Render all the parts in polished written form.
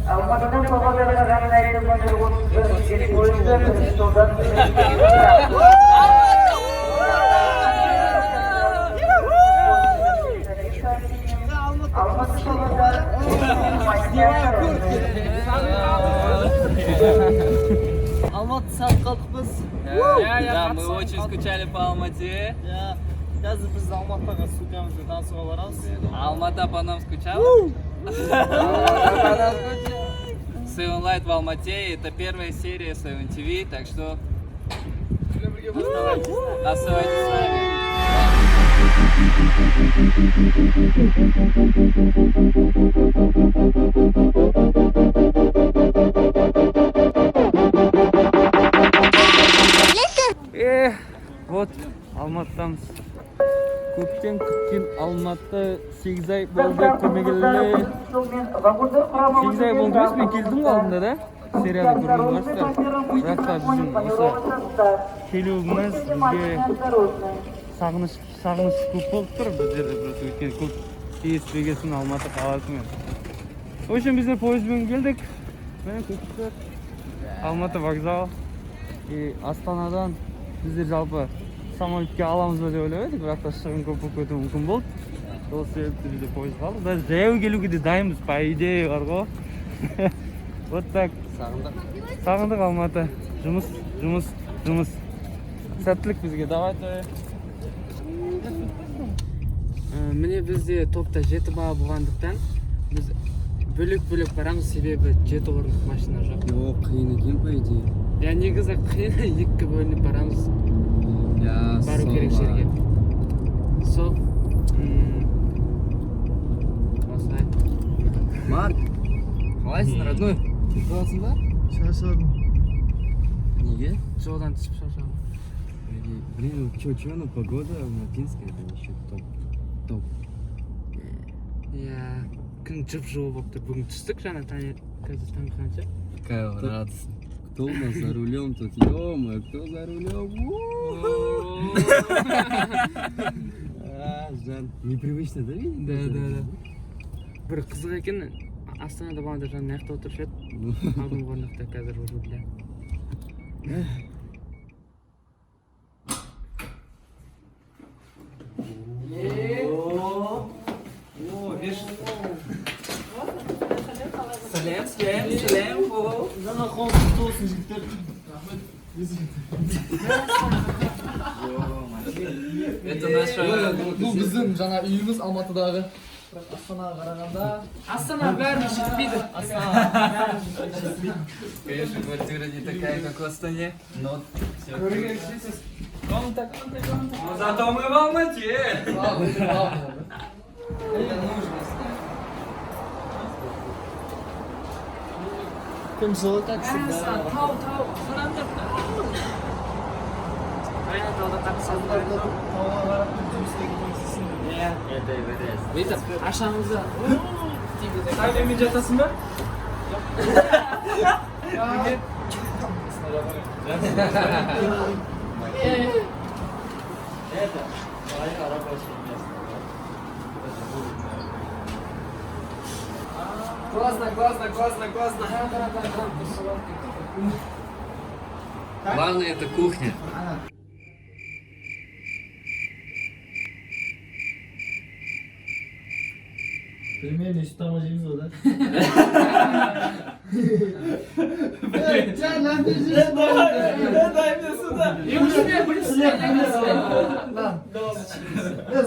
Алматыдан Павлодарға қатынайтын пойыздар жолдан Алматы Павлодар Алматы сәл қалдықпыз. Да, мы очень скучали по Алмате. Қазір біз Алматыға студиямызға танысуға барамыз. Алмата по нам скучала? Seven Light в Алмате, это первая серия Seven TV, так что оставайтесь с нами. Вот Алматыдамыз. Көптен күткен Алматы 8 ай болды көрмегелі. 8 ай болды емес, мен келдім ғой алдында да. Серияны көрген барсыздар. Бірақ та біздің осы келуіміз бізге сағыныш көп болып тұр. Біздерде просто өйткені көп естігесін Алматы қаласымен. В общем, біздер пойызбен келдік. Міне көптер. Алматы вокзал. И Астанадан біздер жалпы самолетке аламыз ба деп ойлап едік, бірақ та шығын көп болып кетуі мүмкін болды. Сол себепті бізде пойыз қалды. Даже жаяу келуге де дайынбыз, по идее бар ғой. Вот так. Сағындық Алматы. Жұмыс. Сәттілік бізге. Давайте. Міне бізде топта 7 бала болғандықтан біз бөлек барамыз, себебі 7 орындық машина жоқ. Жоқ, қиын екен по идее. Негізі қиын, 2 бөлініп барамыз. Бару керек жерге. Сол. Осылай. Марк, қалайсың, родной? Қаласың ба? Шаршадым. Неге? Жолдан түсіп шаршадым. Блин, чё, ну погода алматинская, это вообще топ. Иә, күн жып-жылы болып тұр. Бүгін түстік жаңа қазір таңғы қанша? Какая радость. Кто у нас за рулем тут? Ё-моё, кто за рулем? Жан, непривычно, да, видеть? Да. Бір қызық екен, Астанада бағанда жаңа мына жақта отырушы еді. Алдыңғы орындықта қазір рульде. Сәлем. Жаңа қонсыз толсын жігіттер. Это наша... Бұл біздің жаңа үйіміз Алматыдағы. Бірақ Астанаға қарағанда... Астана бәрін жетпейді. Конечно, квартира не такая, как в Астане. Но... Зато мы в Алмате. Кім жылы, как всегда. Тау. Aynen taуда қатысады. Тауға қарап жұмысқа кетемізсің. Бүйтіп, ашамызда. Таймен жатасың ба? Классно. Главное, это кухня. Пельмени үш тама жейміз ғой да? Жан, нахуй жейміз? Дай мне сюда!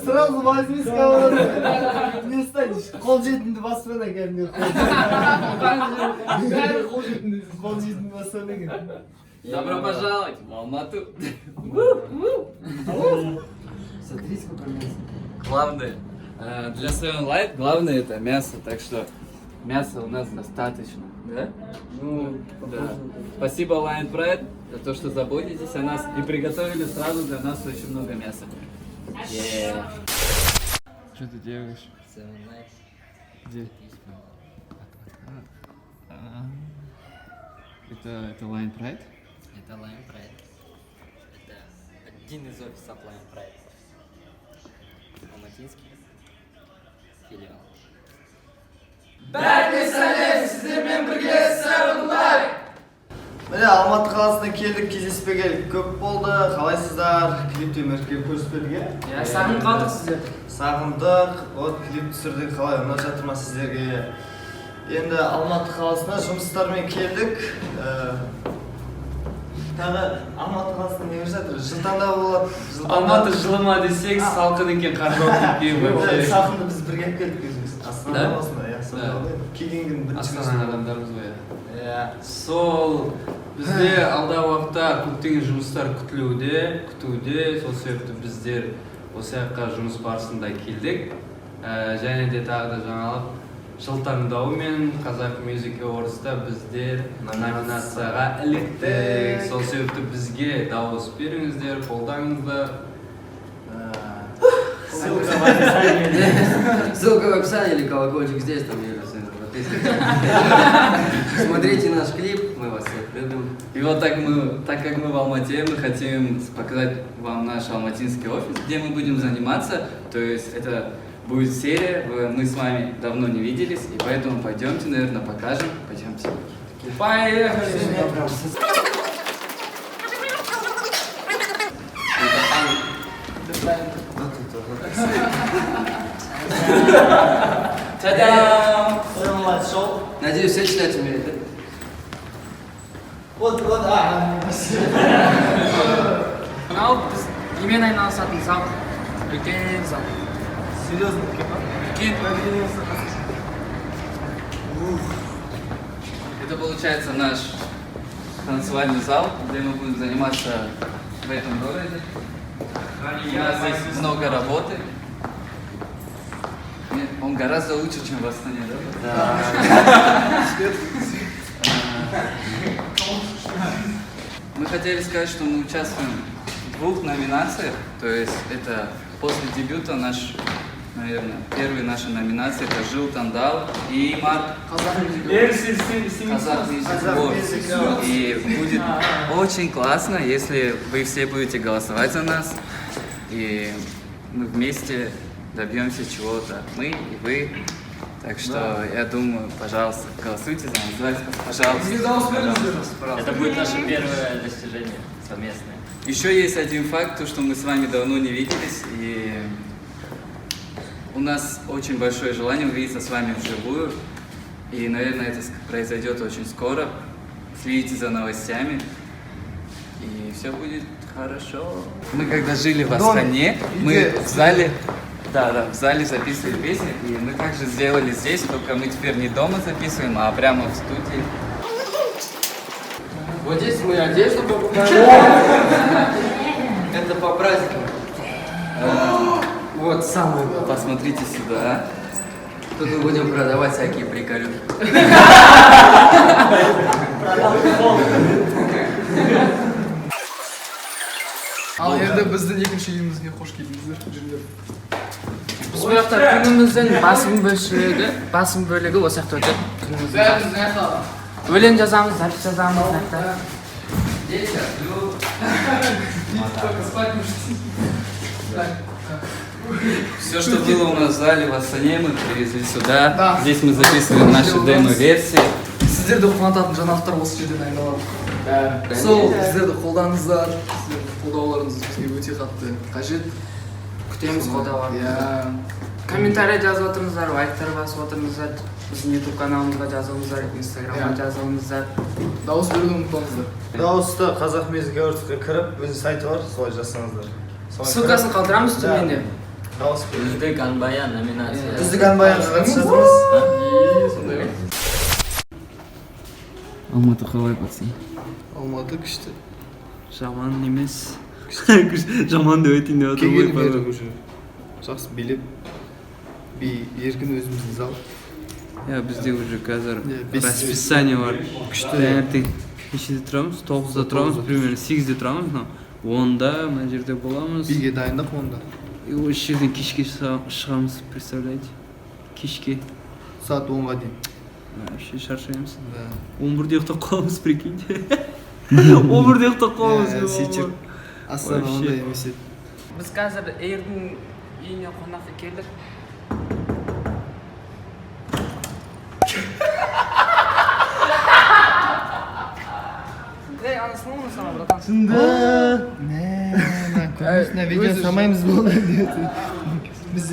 Сразу возьми сковородку. Не станешь. Қол жетімді баспен әкелім деп. Бәрі қол жетімді баспен әкелім. Добро пожаловать в Алмату. Смотри, сколько мяса. Главное, для Seven Light главное это мясо, так что мяса у нас достаточно. Да? Ну, Да. Спасибо Lion Pride за то, что заботитесь о нас и приготовили сразу для нас очень много мяса. Что ты делаешь? Где? Это Lion Pride? Это Lion Pride. Это один из офисов Lion Pride. Алматинский филиал. Міне Алматы қаласына келдік, кездеспегелі көп болды. Қалайсыздар? Клипте мерекелі көрсетпедік, Я сағынып қалдық сіздерді. Сағындық, вот клип түсірдік, қалай ұнап жатыр ма сіздерге? Енді Алматы қаласына жұмыстармен келдік. Тағы Алматы қаласына не жатыр? Жылтаңда болады. Алматы жылыма десек, салқын екен қарбауық вообще. Салқынды біз бірге алып келдік өзіміз. Астана Да? қаласына, иә, сонда ғой. Келген күн бірінші Астананың адамдарымыз ғой. Иә. Сол бізде алдағы уақытта көптеген жұмыстар күтуде. Сол себепті біздер осы жаққа жұмыс барысында келдік. Және де тағы да жаңалық Жылтаңдау мен Қазақ Music Awards'та біздер номинацияға іліктік. Сол себепті бізге дауыс беріңіздер, қолдаңыздар. Ссылка в описании или колокольчик здесь, там я Смотрите наш клип, мы вас всех любим. И вот так как мы в Алмате, мы хотим показать вам наш алматинский офис, где мы будем заниматься. То есть это будет серия, мы с вами давно не виделись, и поэтому пойдемте, наверное, покажем. Пойдемте. Поехали! Та-дам! Надеюсь, все читать умеют, да? Вот, Мынау біз немен айналысатын зал. Үлкен зал. Серьезно, Это получается наш танцевальный зал, где мы будем заниматься в этом городе. У нас здесь много работы. Он гораздо лучше, чем в Астане, да? Мы хотели сказать, что мы участвуем в 2 номинациях. То есть это после дебюта наша наша номинация, это Жылтаңдау и Марк Казах Music Awards. И будет очень классно, если вы все будете голосовать за нас, и мы вместе добьемся чего-то, мы и вы. Так что я думаю, пожалуйста, голосуйте за нас, пожалуйста. Это будет наше первое достижение совместное. Еще есть один факт, то, что мы с вами давно не виделись, и у нас очень большое желание увидеться с вами вживую. И, наверное, это произойдет очень скоро. Следите за новостями, и все будет хорошо. Мы когда жили в Астане, мы в зале записывали песни, и мы также сделали здесь, только мы теперь не дома записываем, а прямо в студии. Вот здесь мы одежду покупаем. Это по праздникам. Вот самое. Посмотрите сюда. Тут мы будем продавать всякие приколюхи. Ал енді біздің екінші үйімізге қош келдіңіздер, жүрлер. Біз бұл жақта күніміздің басым бөлігі осы жақта өтеді. Өлең жазамыз, запись жазамыз, Все, что было у нас в зале в Астане, мы привезли сюда. Здесь мы записываем наши демо-версии. Сіздерді қуантатын жаңалықтар осы жерден айналады. Сол, сіздерді қолдаңыздар, сіздердің қолдауларыңыз бізге өте қатты қажет. күтеміз қолдауларды. Иә. Комментарий жазып отырыңыздар, лайктар басып отырыңыздар. Біздің YouTube каналымызға жазылыңыздар, Instagramға жазылыңыздар. Дауыс беруді ұмытпаңыздар. Дауысты Қазақ Music Awards'қа кіріп, өзі сайты бар, солай жасаңыздар. Ссылкасын қалдырамыз төменде. Дауыс беру. Үздік Анбаян номинация. Үздік Анбаянға қатысып жатырмыз. Алматы қалай пацан? Алматы күшті. Жаман емес. Жаман деп айтайын деп отыр ғой. Келген бері уже жақсы билеп, еркін өзіміздің зал. Я бізде уже қазір бес- расписание бар. Күшті. Таңертең нешеде тұрамыз? 9-да тұрамыз, примерно 8-де тұрамыз, но 10-да мына жерде боламыз. Биге дайындық онда. И осы жерден кешке шығамыз, представляете? Кешке. Саат 10-ға дейін. Вообще шаршаймыз. Да. 11-де ұйықтап қаламыз, прикиньте. 11-де ұйықтап қаламыз. Сөйтіп Астана Вообще. ондай емес еді. Біз қазір Эйрдің үйіне қонаққа келдік. Шында. Көбісіне видео самаймыз болды деді. Біз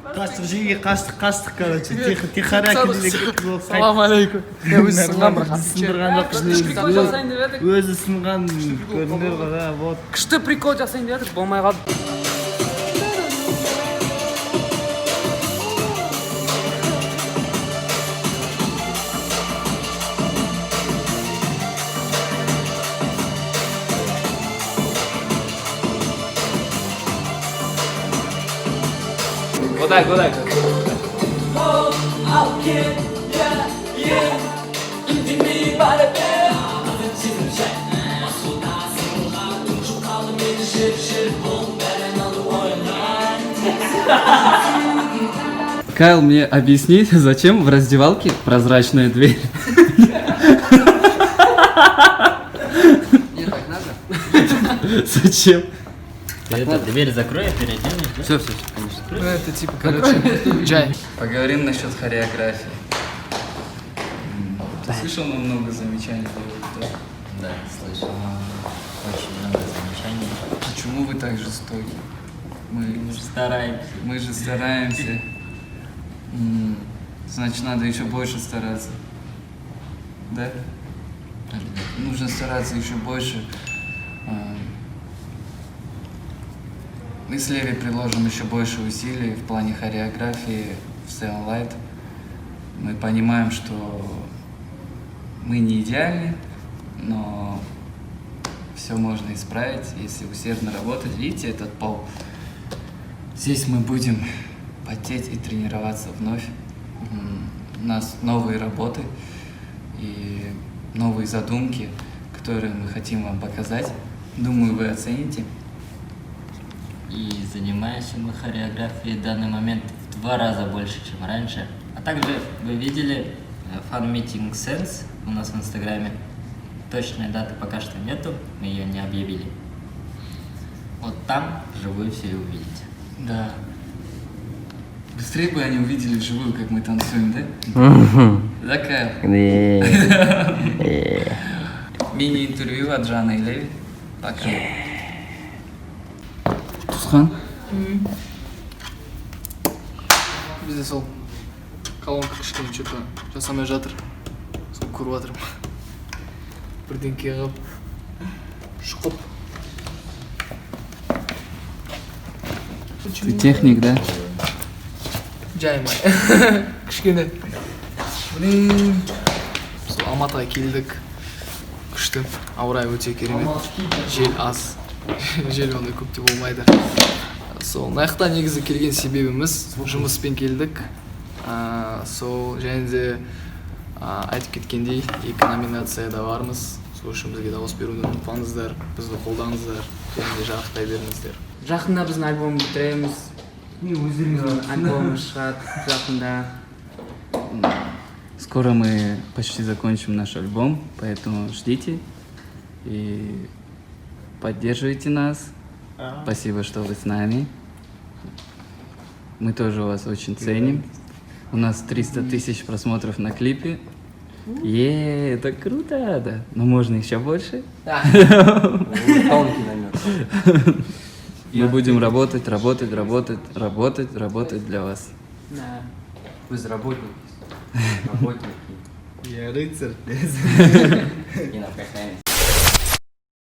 қаштық жеге қаштық короче. Тихаря келдік болды. Салам алейкум. Өзі сынған бір Сындырған жоқ Прикол жасайын деп едік. өзі сынған көріндер ғой да, вот. Күшті прикол жасайын деп едік, болмай қалды. Вот так. Кайл, мне объясни, зачем в раздевалке прозрачная дверь? Не так надо? Зачем? Это дверь закрой, переоденешь. Все, конечно. Ну, это типа, короче, Джай. Поговорим насчет хореографии. Ты слышал много замечаний по поводу? Да, слышал. Очень много замечаний. Почему вы так жестоки? Мы же стараемся. Мы же стараемся. Значит, надо еще больше стараться. Да? Нужно стараться еще больше. Мы с Леви приложим еще больше усилий в плане хореографии в Seven Light. Мы понимаем, что мы не идеальны, но все можно исправить, если усердно работать. Видите этот пол? Здесь мы будем потеть и тренироваться вновь. У нас новые работы и новые задумки, которые мы хотим вам показать. Думаю, вы оцените. И занимаемся мы хореографией в данный момент в 2 раза больше, чем раньше. А также вы видели фан-митинг Sense у нас в Инстаграме. Точной даты пока что нету, мы ее не объявили. Вот там вживую все и увидите. Да. Быстрее бы они увидели вживую, как мы танцуем, да? Да, Кайл? Мини-интервью от Жана и Леви. Пока. Тусхан? Бізде сол колонка кішкене что-то жасамай жатыр. Сол көріп жатырмын. Бірдеңке қылып шұқып. Ты техник, да? Жаймай. Кішкене. Сол Алматыға келдік. Күшті. Ауа райы өте керемет. Жел аз. Жел ондай көп те болмайды. Сол мына негізі келген себебіміз жұмыспен келдік. Сол және де айтып кеткендей 2 номинацияда бармыз. Сол үшін бізге дауыс беруді ұмытпаңыздар, бізді қолдаңыздар, және де жарықтай беріңіздер. Жақында біздің альбомды бітіреміз. Альбомымыз шығады жақында. Скоро мы почти закончим наш альбом, поэтому ждите и поддерживайте нас. Спасибо, что вы с нами. Мы тоже вас очень ценим. У нас 300 тысяч просмотров на клипе. Это круто, да. Но можно еще больше. Мы будем работать для вас. Безработники. Работники. Я рыцарь. И нам касаемся.